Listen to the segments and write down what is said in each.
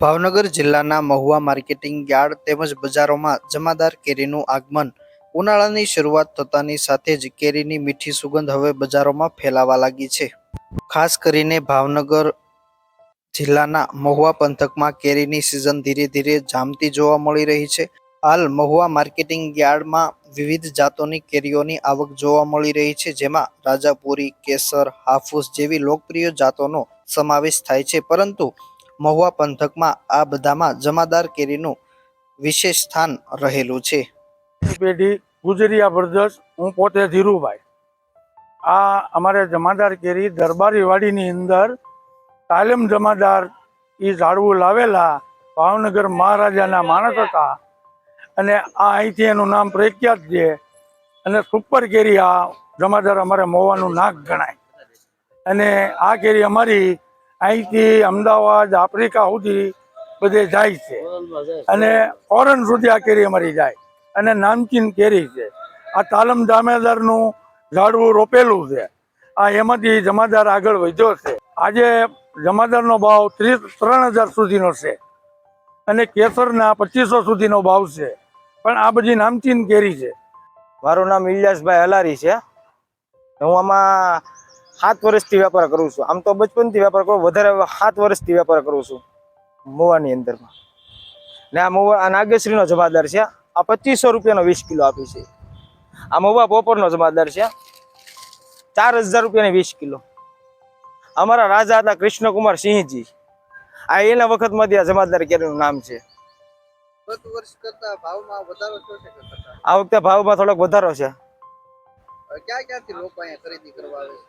ભાવનગર જિલ્લાના Mahuva marketing yard તેમજ બજારોમાં જમાદાર કેરીનું આગમન. ઉનાળાની શરૂઆત થતાની સાથે જ કેરીની મીઠી સુગંધ હવે બજારોમાં ફેલાવા લાગી છે. ખાસ કરીને ભાવનગર જિલ્લાના મહુવા પંથકમાં કેરીની સિઝન ધીરે ધીરે જામતી જોવા મળી રહી છે. હાલ મહુવા માર્કેટિંગ યાર્ડમાં વિવિધ જાતોની કેરીઓની આવક જોવા મળી રહી છે, જેમાં રાજાપુરી, કેસર, હાફૂસ જેવી લોકપ્રિય જાતોનો સમાવેશ થાય છે. પરંતુ મહુવા પંથકમાં આ બધામાં જમાદાર કેરીનું વિશેષ સ્થાન રહેલું છે. પેઢી ગુજરિયા બ્રદર્સ, હું પોતે ધીરુભાઈ. આ અમારે જમાદાર કેરી દરબારી વાડીની અંદર તાલીમ જમાદાર એ ઝાડવું લાવેલા ભાવનગર મહારાજાના માણસ હતા અને આ અહીંથી એનું નામ પ્રખ્યાત છે અને સુપર કેરી આ જમાદાર અમારે મહુવાનું નાક ગણાય. અને આ કેરી અમારી અહીંથી અમદાવાદ, આફ્રિકા સુધી બધે જાય છે અને ફોરેન સુધી આ કેરી અમારી જાય અને નામચીન કેરી છે. આ તાલમ જામેદારનું ઝાડવું રોપેલું છે. આ એમાંથી જમાદાર આગળ વધ્યો છે. આજે જમાદારનો ભાવ 3,000 સુધીનો છે અને કેસરના 2,500 સુધીનો ભાવ છે. પણ આ બધી નામચીન કેરી છે. મારું નામ ઇલિયાસભાઈ હલારી છે. હું આમાં 7 વર્ષથી વેપાર કરું છું. આમ તો બચપનથી વેપાર કરું, વધારે 7 વર્ષથી વેપાર કરું છું મહુવાની અંદરમાં. ને આ મહુવા આ નાગેશ્રીનો જમાદાર છે. આ 2,500 રૂપિયાનો 20 કિલો આપી છે. આ મહુવા પોપરનો જમાદાર છે, 4,000 રૂપિયાની 20 કિલો. અમારા રાજા હતા કૃષ્ણકુમાર સિંહજી. આ એના વખતમાંથી આ જમાદાર કેરીનું નામ છે. ગત વર્ષ કરતા ભાવમાં વધારો થયો છે કે ઘટાડો? આ વખતે ભાવમાં થોડોક વધારો છે. ક્યાં ક્યાંથી લોકો અહીંયા ખરીદી કરવા આવે છે?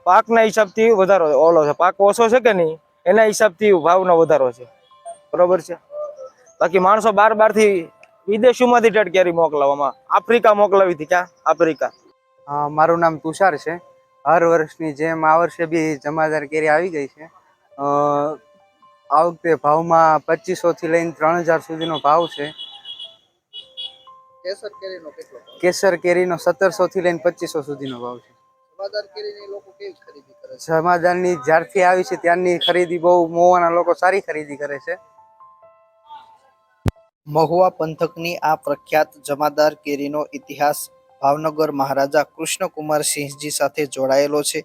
પાકના હિસાબથી વધારો ઓલો છે. પાક ઓછો છે કે નહીં એના હિસાબથી ભાવનો વધારો છે. બરોબર છે. બાકી માણસો બાર થી વિદેશોમાંથી ટેટ કેરી મોકલાવવામાં, આફ્રિકા મોકલાવી હતી. ક્યાં આફ્રિકા. મારું નામ તુષાર છે. હર વર્ષની જેમ આ વર્ષે બી જમાદાર કેરી આવી ગઈ છે. આ વખતે ભાવમાં 2,500 થી લઈને 3,000 સુધીનો ભાવ છે. કેસર કેરીનો કેટલો ભાવ? કેસર કેરીનો 1,700 થી લઈને 2,500 સુધીનો ભાવ છે. જમાદાર કેરીની લોકો કેવી ખરીદી કરે છે? જમાદારની જ્યારથી આવી છે ત્યારની ખરીદી બહુ મહુવાના લોકો સારી ખરીદી કરે છે. મહુવા પંથકની આ પ્રખ્યાત જમાદાર કેરીનો ઇતિહાસ ભાવનગર મહારાજા કૃષ્ણકુમાર સિંહજી સાથે જોડાયેલો છે.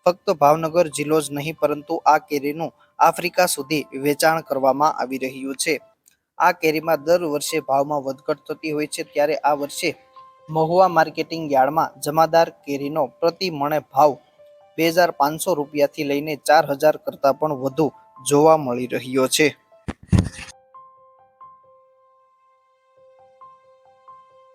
ફક્ત ભાવનગર જિલ્લો જ નહીં, પરંતુ આ કેરીનું આફ્રિકા સુધી વેચાણ કરવામાં આવી રહ્યું છે. આ કેરીમાં દર વર્ષે ભાવમાં વધઘટ થતી હોય છે, ત્યારે આ વર્ષે મહુવા માર્કેટિંગ યાર્ડમાં જમાદાર કેરીનો પ્રતિ મણે ભાવ 2,500 રૂપિયાથી લઈને 4,000 કરતાં પણ વધુ જોવા મળી રહ્યો છે.